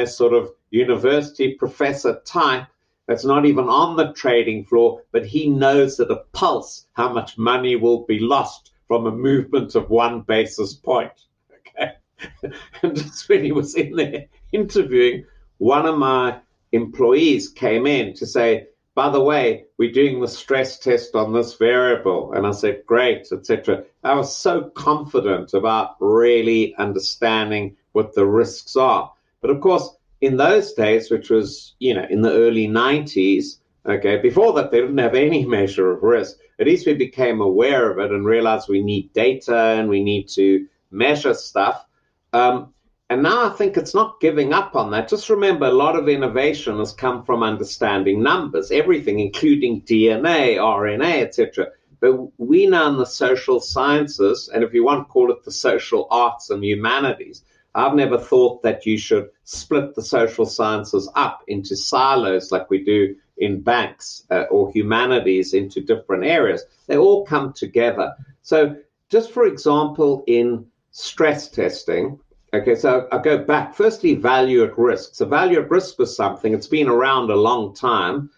sort of university professor type that's not even on the trading floor, but he knows at a pulse how much money will be lost from a movement of 1 basis point. Okay. And just when he was in there interviewing, one of my employees came in to say, by the way, we're doing the stress test on this variable. And I said, great, etc. I was so confident about really understanding what the risks are. But of course, in those days, which was, in the early 90s, okay, before that, they didn't have any measure of risk. At least we became aware of it and realized we need data and we need to measure stuff. And now I think it's not giving up on that. Just remember, a lot of innovation has come from understanding numbers, everything, including DNA, RNA, etc. But we now in the social sciences, and if you want to call it the social arts and humanities, I've never thought that you should split the social sciences up into silos like we do in banks or humanities into different areas. They all come together. So just for example, in stress testing, okay, so I'll go back. Firstly, value at risk. So value at risk was something, it's been around a long time.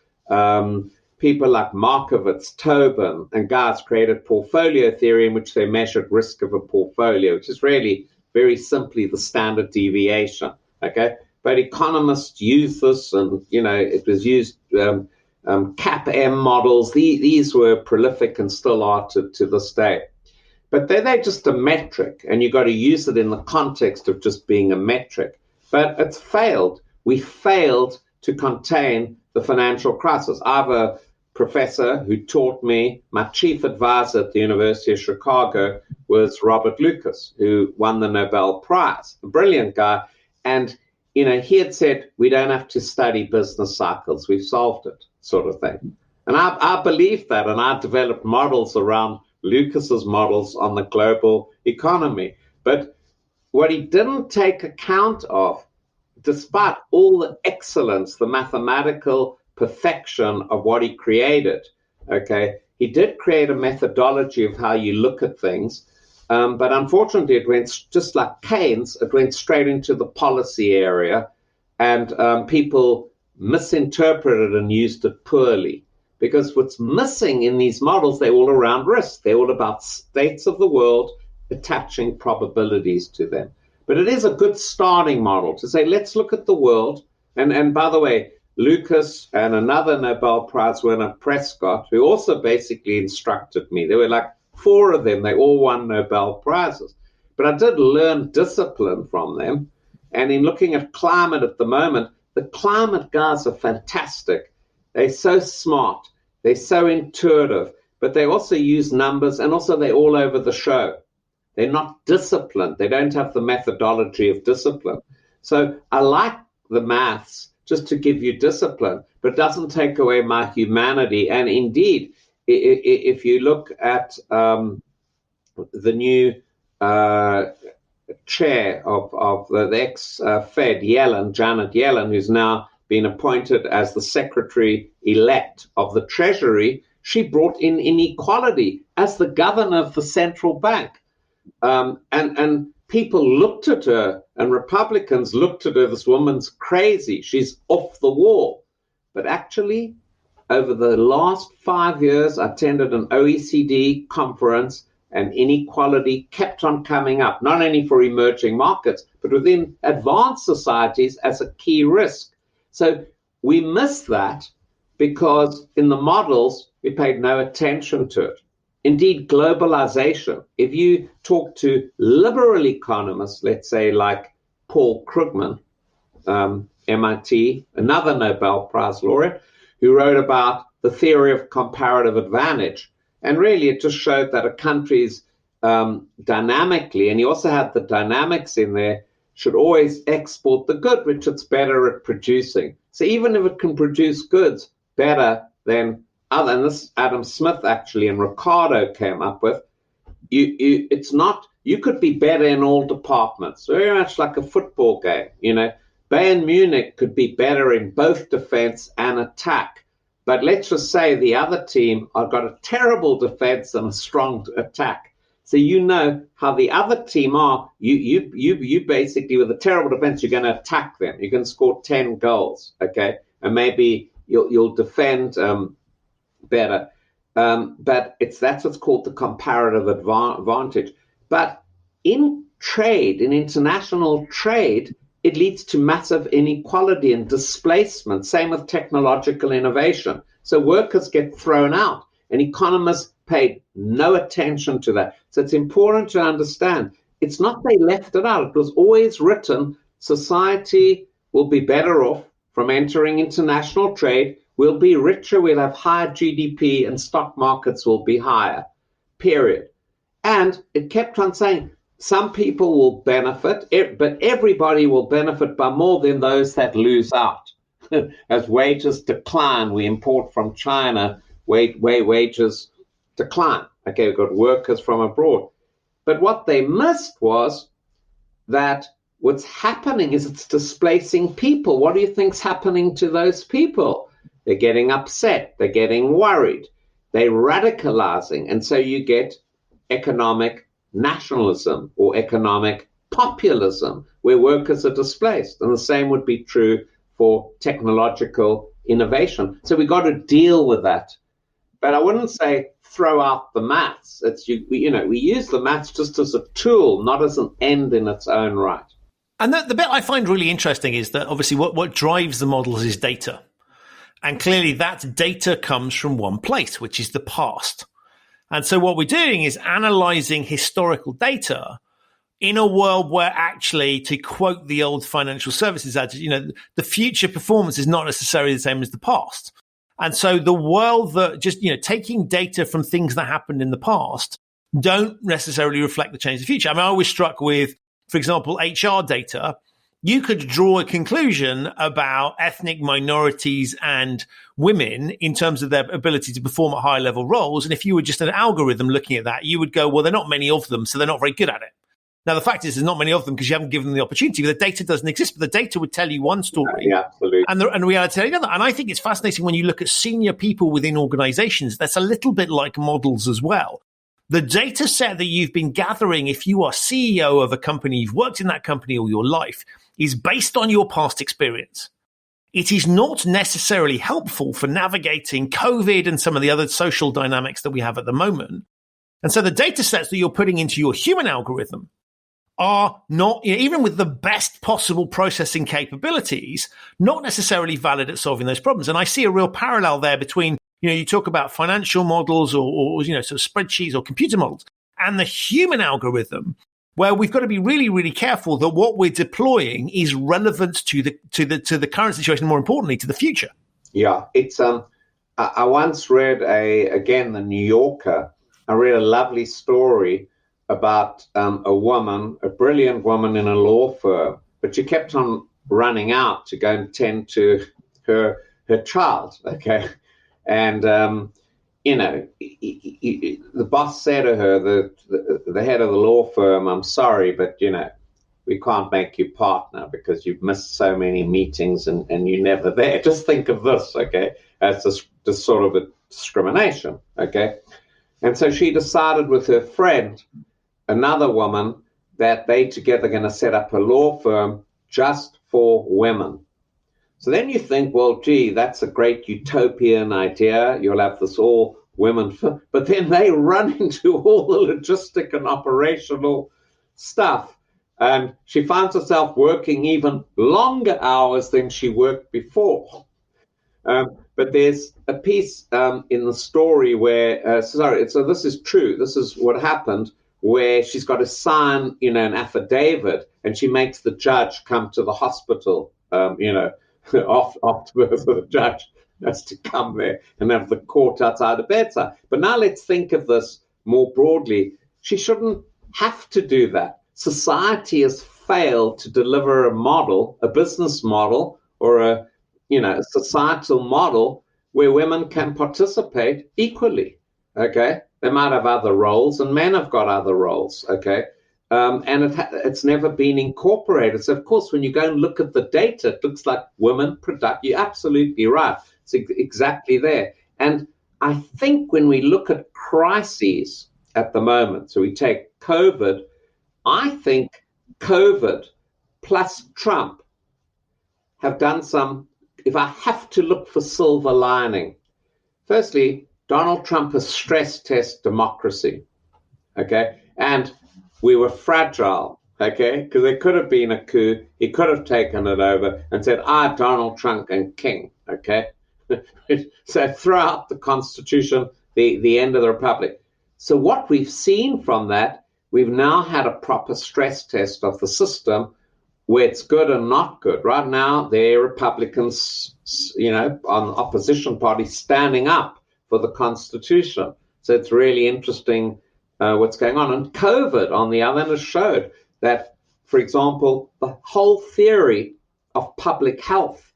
People like Markowitz, Tobin, and guys created portfolio theory in which they measured risk of a portfolio, which is really very simply the standard deviation, okay? But economists use this, and, it was used, CAP-M models. These were prolific and still are to this day. But they're just a metric, and you've got to use it in the context of just being a metric. But it's failed. We failed to contain the financial crisis. I have a professor who taught me, my chief advisor at the University of Chicago was Robert Lucas, who won the Nobel Prize, a brilliant guy. And, he had said, we don't have to study business cycles. We've solved it, sort of thing. And I believed that, and I developed models around Lucas's models on the global economy. But what he didn't take account of, despite all the excellence, the mathematical perfection of what he created, okay, he did create a methodology of how you look at things, But unfortunately, it went just like Keynes, it went straight into the policy area, and people misinterpreted and used it poorly. Because what's missing in these models, they're all around risk. They're all about states of the world attaching probabilities to them. But it is a good starting model to say, let's look at the world. And by the way, Lucas and another Nobel Prize winner, Prescott, who also basically instructed me. There were like 4 of them. They all won Nobel Prizes. But I did learn discipline from them. And in looking at climate at the moment, the climate guys are fantastic. They're so smart. They're so intuitive. But they also use numbers, and also they're all over the show. They're not disciplined. They don't have the methodology of discipline. So I like the maths just to give you discipline, but it doesn't take away my humanity. And indeed, if you look at the new chair of the ex-Fed, Janet Yellen, who's now been appointed as the secretary-elect of the Treasury, she brought in inequality as the governor of the central bank. And people looked at her, and Republicans looked at her, this woman's crazy, she's off the wall. But actually, over the last 5 years, I attended an OECD conference, and inequality kept on coming up, not only for emerging markets, but within advanced societies as a key risk. So we missed that because in the models, we paid no attention to it. Indeed, globalization, if you talk to liberal economists, let's say like Paul Krugman, MIT, another Nobel Prize laureate, who wrote about the theory of comparative advantage. And really, it just showed that a country's dynamically, and he also had the dynamics in there, should always export the good, which it's better at producing. So even if it can produce goods better than other, and this Adam Smith actually and Ricardo came up with, it's not, you could be better in all departments, very much like a football game. You know, Bayern Munich could be better in both defense and attack. But let's just say the other team have got a terrible defense and a strong attack. So you know how the other team are. You basically, with a terrible defense, you're going to attack them. You can score 10 goals, okay? And maybe you'll defend better. But that's what's called the comparative advantage. But in trade, in international trade, it leads to massive inequality and displacement. Same with technological innovation. So workers get thrown out, and economists paid no attention to that. So it's important to understand, it's not they left it out. It was always written, society will be better off from entering international trade. We'll be richer, we'll have higher GDP, and stock markets will be higher, period. And it kept on saying, some people will benefit, but everybody will benefit by more than those that lose out. As wages decline, we import from China, wages decline. Okay, we've got workers from abroad. But what they missed was that what's happening is it's displacing people. What do you think's happening to those people? They're getting upset. They're getting worried. They're radicalizing. And so you get economic nationalism or economic populism where workers are displaced. And the same would be true for technological innovation. So we got to deal with that. But I wouldn't say throw out the maths. We use the maths just as a tool, not as an end in its own right. And the bit I find really interesting is that obviously what drives the models is data. And clearly that data comes from one place, which is the past. And so what we're doing is analyzing historical data in a world where actually, to quote the old financial services adage, the future performance is not necessarily the same as the past. And so the world that just, taking data from things that happened in the past don't necessarily reflect the change in the future. I mean, I was struck with, for example, HR data. You could draw a conclusion about ethnic minorities and women in terms of their ability to perform at high level roles. And if you were just an algorithm looking at that, you would go, well, there are not many of them, so they're not very good at it. Now, the fact is there's not many of them because you haven't given them the opportunity. But the data doesn't exist, but the data would tell you one story. Yeah, absolutely. And the reality tell you another. And I think it's fascinating when you look at senior people within organizations, that's a little bit like models as well. the data set that you've been gathering, if you are CEO of a company, you've worked in that company all your life, is based on your past experience. It is not necessarily helpful for navigating COVID and some of the other social dynamics that we have at the moment. And so the data sets that you're putting into your human algorithm are not, even with the best possible processing capabilities, not necessarily valid at solving those problems. And I see a real parallel there between, you talk about financial models or sort of spreadsheets or computer models and the human algorithm, where we've got to be really, really careful that what we're deploying is relevant to the current situation, more importantly, to the future. Yeah, it's I once read the New Yorker. I read a lovely story about a woman, a brilliant woman in a law firm, but she kept on running out to go and tend to her child. Okay, and the boss said to her, the head of the law firm, "I'm sorry, but we can't make you partner because you've missed so many meetings and you're never there." Just think of this, okay, as this sort of a discrimination, okay? And so she decided with her friend, another woman, that they together going to set up a law firm just for women. So then you think, well, gee, that's a great utopian idea. You'll have this all women, but then they run into all the logistic and operational stuff. And she finds herself working even longer hours than she worked before. But there's a piece in the story where, so this is true. This is what happened, where she's got to sign, an affidavit, and she makes the judge come to the hospital, after the judge has to come there and have the court outside the bedside. But now let's think of this more broadly. She shouldn't have to do that. Society has failed to deliver a model, a business model, or a societal model where women can participate equally, okay? They might have other roles, and men have got other roles, okay? And it's never been incorporated. So, of course, when you go and look at the data, it looks like women product. You're absolutely right. It's exactly there. And I think when we look at crises at the moment, so we take COVID, I think COVID plus Trump have done some, if I have to look for silver lining, firstly, Donald Trump has stress test democracy, okay? And we were fragile, okay? Because there could have been a coup. He could have taken it over and said, Donald Trump and king, okay? So throw out the Constitution, the end of the Republic. So what we've seen from that, we've now had a proper stress test of the system where it's good and not good. Right now, there are Republicans, on the opposition party standing up for the Constitution. So it's really interesting what's going on. And COVID, on the other hand, has showed that, for example, the whole theory of public health,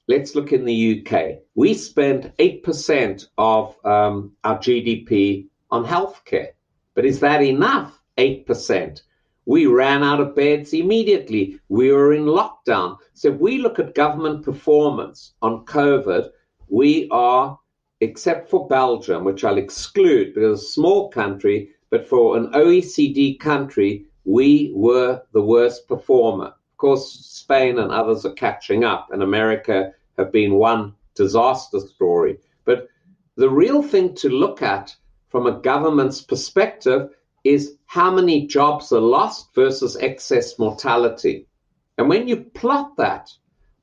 let's look in the UK. We spend 8% of our GDP on healthcare. But is that enough? 8%. We ran out of beds immediately. We were in lockdown. So if we look at government performance on COVID, we are, except for Belgium, which I'll exclude because it's a small country, but for an OECD country, we were the worst performer. Of course, Spain and others are catching up, and America have been one disaster story. But the real thing to look at from a government's perspective is how many jobs are lost versus excess mortality. And when you plot that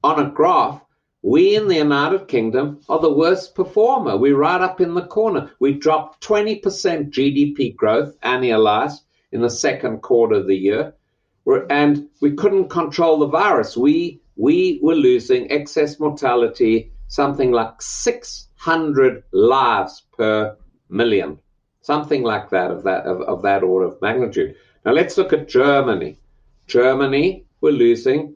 on a graph, we in the United Kingdom are the worst performer. We're right up in the corner. We dropped 20% GDP growth annualized in the second quarter of the year. And we couldn't control the virus. We were losing excess mortality, something like 600 lives per million. Something like that, of that order of magnitude. Now let's look at Germany. Germany, we're losing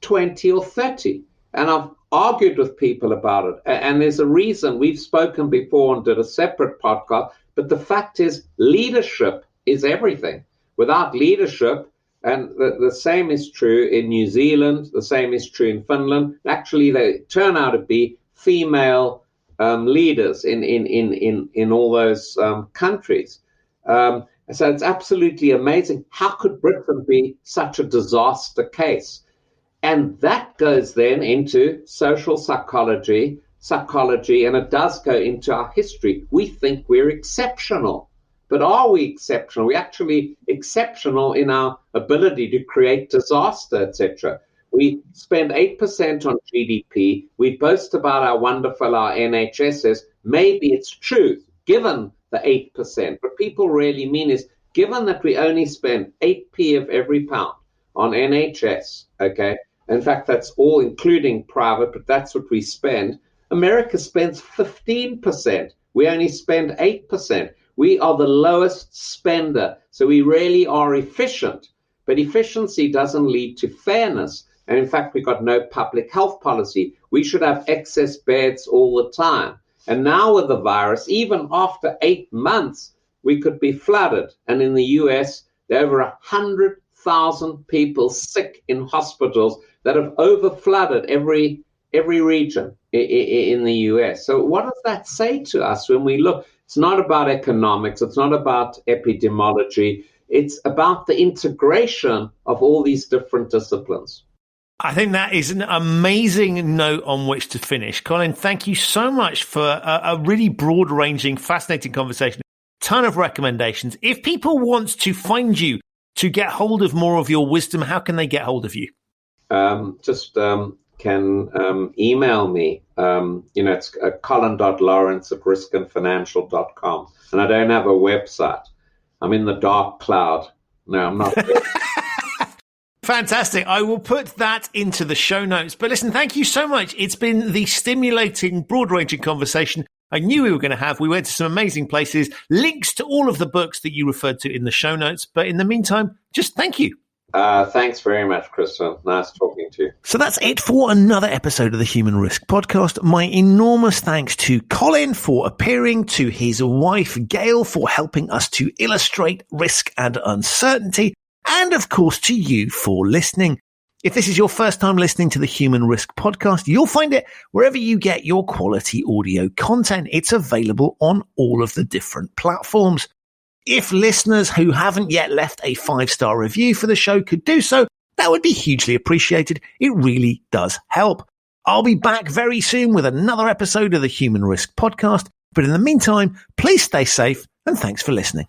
20 or 30. And I've argued with people about it. And there's a reason. We've spoken before and did a separate podcast. But the fact is, leadership is everything. Without leadership, and the same is true in New Zealand, the same is true in Finland. Actually, they turn out to be female leaders in all those countries. So it's absolutely amazing. How could Britain be such a disaster case? And that goes then into social psychology, and it does go into our history. We think we're exceptional. But are we exceptional? We're actually exceptional in our ability to create disaster, etc. We spend 8% on GDP. We boast about how wonderful our NHS is. Maybe it's true, given the 8%. What people really mean is, given that we only spend 8p of every pound on NHS, okay? In fact, that's all including private, but that's what we spend. America spends 15%. We only spend 8%. We are the lowest spender, so we really are efficient. But efficiency doesn't lead to fairness. And in fact, we've got no public health policy. We should have excess beds all the time. And now with the virus, even after 8 months, we could be flooded. And in the US, there are over 100,000 people sick in hospitals that have overflooded every region in the US. So what does that say to us when we look? It's not about economics. It's not about epidemiology. It's about the integration of all these different disciplines. I think that is an amazing note on which to finish. Colin, thank you so much for a really broad-ranging, fascinating conversation. Ton of recommendations. If people want to find you to get hold of more of your wisdom, how can they get hold of you? Can email me. It's colin.lawrence@riskandfinancial.com. And I don't have a website. I'm in the dark cloud. No, I'm not. Fantastic. I will put that into the show notes. But listen, thank you so much. It's been the stimulating, broad-ranging conversation I knew we were going to have. We went to some amazing places. Links to all of the books that you referred to in the show notes. But in the meantime, just thank you. Thanks very much, Christian. Nice talking to you. So that's it for another episode of the Human Risk Podcast. My enormous thanks to Colin for appearing, to his wife, Gail, for helping us to illustrate risk and uncertainty, and of course to you for listening. If this is your first time listening to the Human Risk Podcast, you'll find it wherever you get your quality audio content. It's available on all of the different platforms. If listeners who haven't yet left a 5-star review for the show could do so, that would be hugely appreciated. It really does help. I'll be back very soon with another episode of the Human Risk Podcast. But in the meantime, please stay safe and thanks for listening.